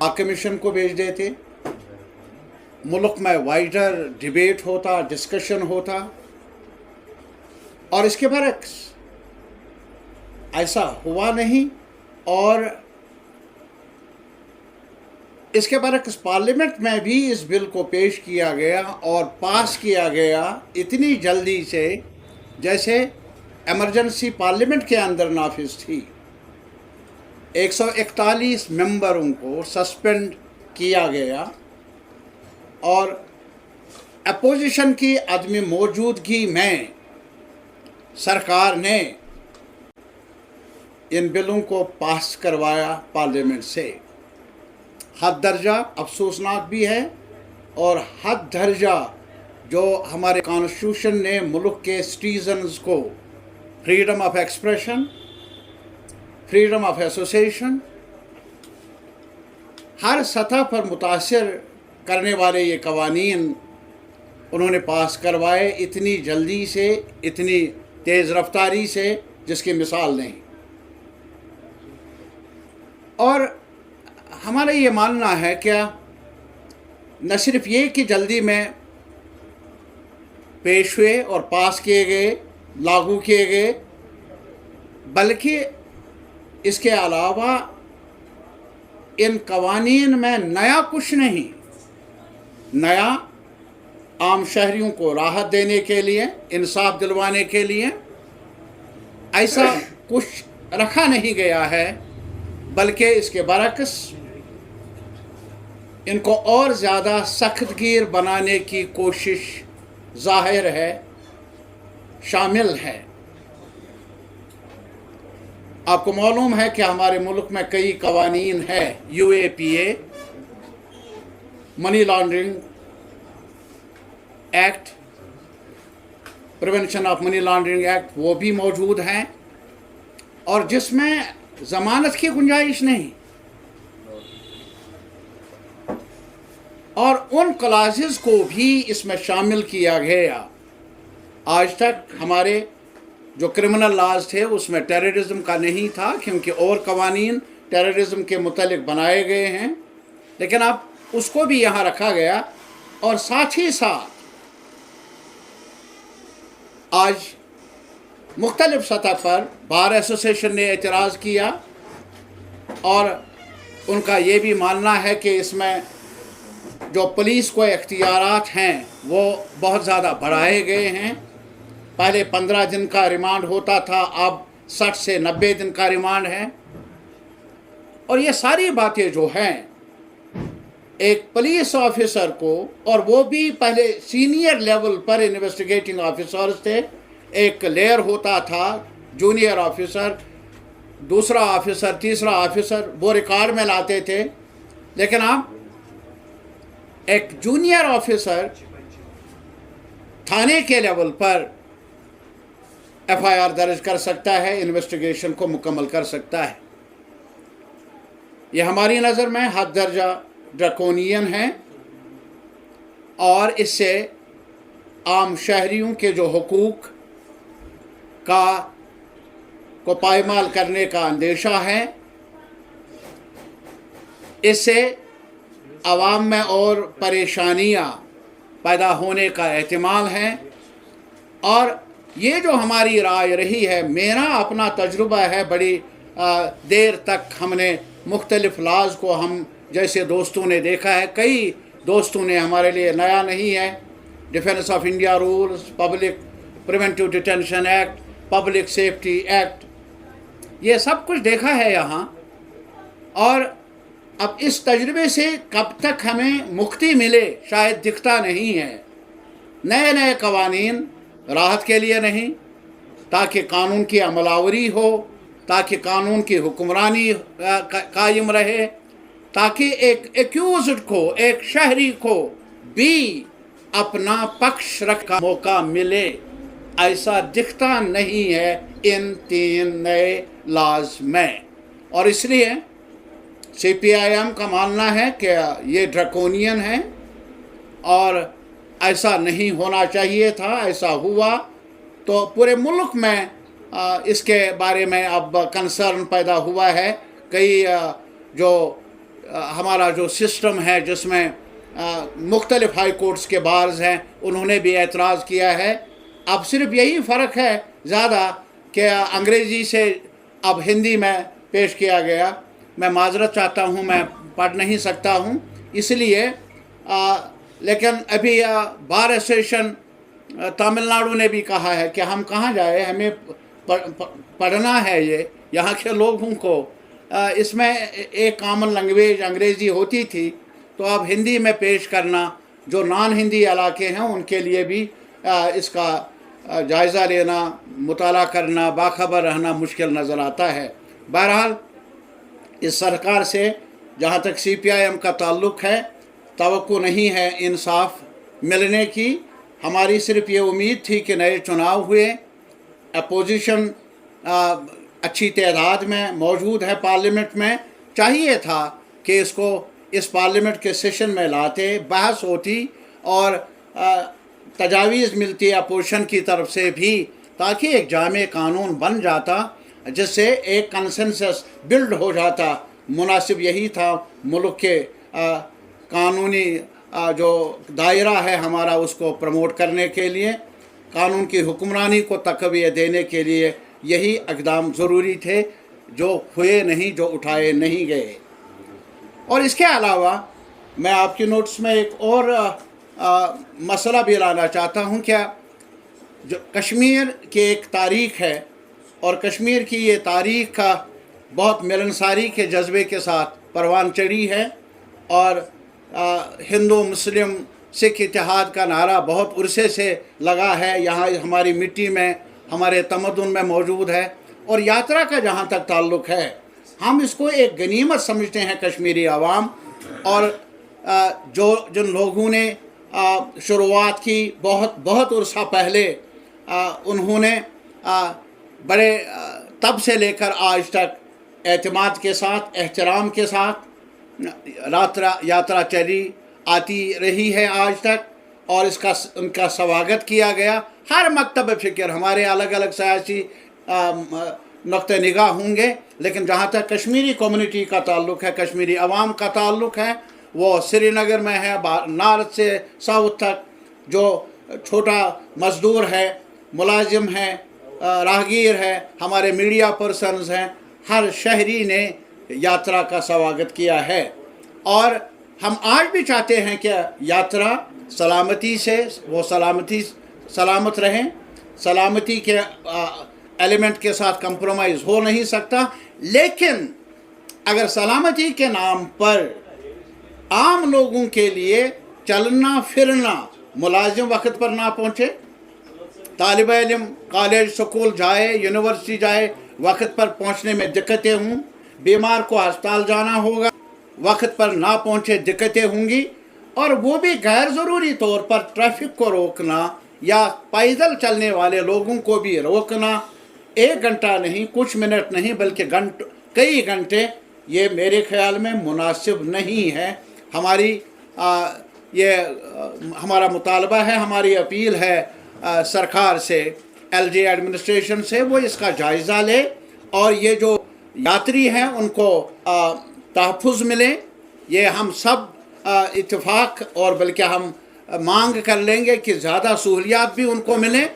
Commission को भेज देते, मुल्क में वाइडर डिबेट होता, डिस्कशन होता, और इसके बरक्स ऐसा हुआ नहीं। और इसके बरक्स पार्लियामेंट में भी इस बिल को पेश किया गया और पास किया गया इतनी जल्दी से जैसे एमरजेंसी पार्लियामेंट के अंदर नाफिज थी। 141 मेंबरों को सस्पेंड किया गया और अपोजिशन की अदम मौजूदगी में सरकार ने इन बिलों को पास करवाया पार्लियामेंट से। हद दर्जा अफसोसनाक भी है, और हद दर्जा जो हमारे कॉन्स्टिट्यूशन ने मुल्क के सिटीजन्स को freedom of expression, freedom of association, हर सतह पर मुतासिर करने वाले ये कवानीन उन्होंने पास करवाए इतनी जल्दी से, इतनी तेज़ रफ्तारी से, जिसकी मिसाल नहीं। और हमारा ये मानना है क्या, न सिर्फ ये कि जल्दी में पेश हुए और पास किए गए, लागू किए गए, बल्कि इसके अलावा इन कवानीन में नया कुछ नहीं, नया आम शहरियों को राहत देने के लिए, इंसाफ दिलवाने के लिए ऐसा कुछ रखा नहीं गया है, बल्कि इसके बरक्स इनको और ज़्यादा सख्तगीर बनाने की कोशिश ज़ाहिर है, शामिल है। आपको मालूम है कि हमारे मुल्क में कई कवानीन है, UAPA, money laundering act, prevention of money laundering act, वो भी मौजूद हैं, और जिसमें ज़मानत की गुंजाइश नहीं, और उन क्लासेस को भी इसमें शामिल किया गया। आज तक हमारे जो क्रिमिनल लॉज थे उसमें टेररिज्म का नहीं था, क्योंकि और कवानीन टेररिज्म के मुतल्लिक बनाए गए हैं, लेकिन अब उसको भी यहाँ रखा गया। और साथ ही साथ आज मुख्तलिफ सतह पर बार एसोसिएशन ने एतराज़ किया, और उनका ये भी मानना है कि इसमें जो पुलिस को इख्तियारात हैं वो बहुत ज़्यादा बढ़ाए गए हैं। पहले 15 दिन का रिमांड होता था, अब 60 से 90 दिन का रिमांड है। और ये सारी बातें जो हैं, एक पुलिस ऑफिसर को, और वो भी पहले सीनियर लेवल पर इन्वेस्टिगेटिंग ऑफिसर्स थे, एक लेयर होता था, जूनियर ऑफिसर, दूसरा ऑफिसर, तीसरा ऑफिसर, वो रिकॉर्ड में लाते थे। लेकिन अब एक जूनियर ऑफिसर थाने के लेवल पर FIR दर्ज कर सकता है, इन्वेस्टिगेशन को मुकम्मल कर सकता है। ये हमारी नज़र में हद दर्जा ड्रकोनियन है, और इससे आम शहरियों के जो हुकूक को पायमाल करने का अंदेशा है। इससे आवाम में और परेशानियां पैदा होने का एहतिमाल है। और ये जो हमारी राय रही है, मेरा अपना तजुर्बा है, बड़ी देर तक हमने मुख्तलिफ लॉज को हम जैसे दोस्तों ने देखा है, कई दोस्तों ने, हमारे लिए नया नहीं है, defence of India rules, public preventive detention act, public safety act, ये सब कुछ देखा है यहाँ। और अब इस तजुर्बे से कब तक हमें मुक्ति मिले शायद दिखता नहीं है। नए नए कवानीन राहत के लिए नहीं, ताकि कानून की अमलावरी हो, ताकि कानून की हुक्मरानी कायम रहे, ताकि एक एक्यूज्ड को, एक शहरी को भी अपना पक्ष रखने का मौका मिले। ऐसा दिखता नहीं है इन 3 नए लॉज में। और इसलिए CPIM का मानना है कि ये ड्रकोनियन है और ऐसा नहीं होना चाहिए था। ऐसा हुआ तो पूरे मुल्क में इसके बारे में अब कंसर्न पैदा हुआ है। कई जो हमारा जो सिस्टम है जिसमें मुख्तलिफ हाई कोर्ट्स के बार्स हैं, उन्होंने भी एतराज़ किया है। अब सिर्फ यही फ़र्क है ज़्यादा कि अंग्रेज़ी से अब हिंदी में पेश किया गया। मैं माज़रत चाहता हूँ, मैं पढ़ नहीं सकता हूँ इसलिए, लेकिन अभी बार एसोसिएशन तमिलनाडु ने भी कहा है कि हम कहाँ जाए, हमें पढ़ना है ये यहाँ के लोगों को। इसमें एक कॉमन लैंग्वेज अंग्रेज़ी होती थी, तो अब हिंदी में पेश करना जो नॉन हिंदी इलाके हैं उनके लिए भी इसका जायज़ा लेना, मुताला करना, बाखबर रहना मुश्किल नज़र आता है। बहरहाल इस सरकार से जहाँ तक CPIM का ताल्लुक़ है, तवक्को नहीं है इंसाफ मिलने की। हमारी सिर्फ ये उम्मीद थी कि नए चुनाव हुए, अपोजिशन अच्छी तादाद में मौजूद है पार्लियामेंट में, चाहिए था कि इसको इस पार्लियामेंट के सेशन में लाते, बहस होती और तजावीज़ मिलती अपोजिशन की तरफ से भी, ताकि एक जामे कानून बन जाता जिससे एक कंसेंसस बिल्ड हो जाता। मुनासिब यही था मुल्क के कानूनी जो दायरा है हमारा उसको प्रमोट करने के लिए, कानून की हुक्मरानी को तक़वियत देने के लिए यही इक़दाम ज़रूरी थे, जो हुए नहीं, जो उठाए नहीं गए। और इसके अलावा मैं आपके नोट्स में एक और मसला भी लाना चाहता हूँ। क्या जो कश्मीर की एक तारीख़ है और कश्मीर की ये तारीख़ का बहुत मिलनसारी के जज्बे के साथ परवान चढ़ी है और हिंदू मुस्लिम सिख इत्तेहाद का नारा बहुत उर्से से लगा है, यहाँ हमारी मिट्टी में, हमारे तमद्दुन में मौजूद है। और यात्रा का जहाँ तक ताल्लुक़ है, हम इसको एक गनीमत समझते हैं कश्मीरी आवाम। और जिन लोगों ने शुरुआत की बहुत अरसा पहले, उन्होंने बड़े तब से लेकर आज तक एतमाद के साथ, एहतराम के साथ यात्रा चली आती रही है आज तक, और उनका स्वागत किया गया। हर मकतब फ़िक्र हमारे अलग अलग सियासी नुक्ते निगाह होंगे, लेकिन जहाँ तक कश्मीरी कम्युनिटी का ताल्लुक़ है, कश्मीरी अवाम का ताल्लुक़ है, वो श्रीनगर में है, नॉर्थ से साउथ तक, जो छोटा मज़दूर है, मुलाजिम है, राहगीर है, हमारे मीडिया पर्सन्स हैं, हर शहरी ने यात्रा का स्वागत किया है। और हम आज भी चाहते हैं कि यात्रा सलामती से, वो सलामत रहें। सलामती के एलिमेंट के साथ कंप्रोमाइज़ हो नहीं सकता, लेकिन अगर सलामती के नाम पर आम लोगों के लिए चलना फिरना, मुलाजिम वक्त पर ना पहुँचे, तालिब इल्म कॉलेज स्कूल जाए, यूनिवर्सिटी जाए, वक्त पर पहुँचने में दिक्कतें हों, बीमार को अस्पताल जाना होगा, वक्त पर ना पहुँचे दिक्कतें होंगी। और वो भी गैर ज़रूरी तौर पर ट्रैफिक को रोकना या पैदल चलने वाले लोगों को भी रोकना, 1 घंटा नहीं, कुछ मिनट नहीं, बल्कि कई घंटे, ये मेरे ख्याल में मुनासिब नहीं है। हमारा मुतालबा है, हमारी अपील है सरकार से, LG एडमिनिस्ट्रेशन से, वो इसका जायज़ा ले और ये जो यात्री हैं उनको तहफ़्फ़ुज़ मिले। ये हम सब इत्तेफाक और बल्कि हम मांग कर लेंगे कि ज़्यादा सहूलियात भी उनको मिलें,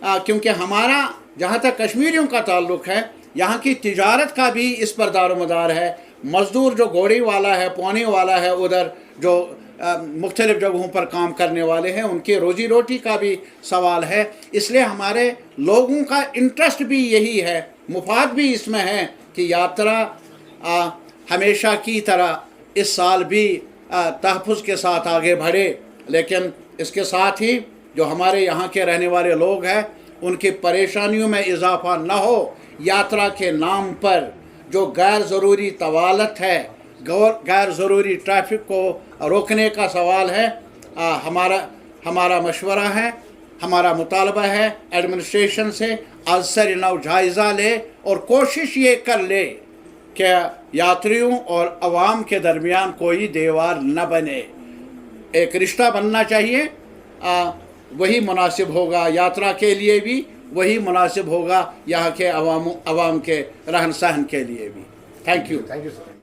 क्योंकि हमारा जहाँ तक कश्मीरियों का ताल्लुक़ है, यहाँ की तिजारत का भी इस पर दारोमदार है। मज़दूर जो घोड़ी वाला है, पौने वाला है, उधर जो मुख्तलिफ़ जगहों पर काम करने वाले हैं, उनकी रोज़ी रोटी का भी सवाल है। इसलिए हमारे लोगों का इंटरेस्ट भी यही है, मुफाद भी इसमें है कि यात्रा हमेशा की तरह इस साल भी तहफ़्फ़ुज़ के साथ आगे बढ़े। लेकिन इसके साथ ही जो हमारे यहाँ के रहने वाले लोग हैं, उनकी परेशानियों में इजाफ़ा न हो। यात्रा के नाम पर जो गैर ज़रूरी तवालत है, गैर ज़रूरी ट्रैफिक को रोकने का सवाल है, हमारा मशवरा है, हमारा मुतालबा है एडमिनिस्ट्रेशन से, आज से नौ जायज़ा ले और कोशिश ये कर ले कि यात्रियों और अवाम के दरमियान कोई दीवार न बने। एक रिश्ता बनना चाहिए, वही मुनासिब होगा यात्रा के लिए भी, वही मुनासिब होगा यहाँ के अवाम के रहन सहन के लिए भी। Thank you. Thank you sir.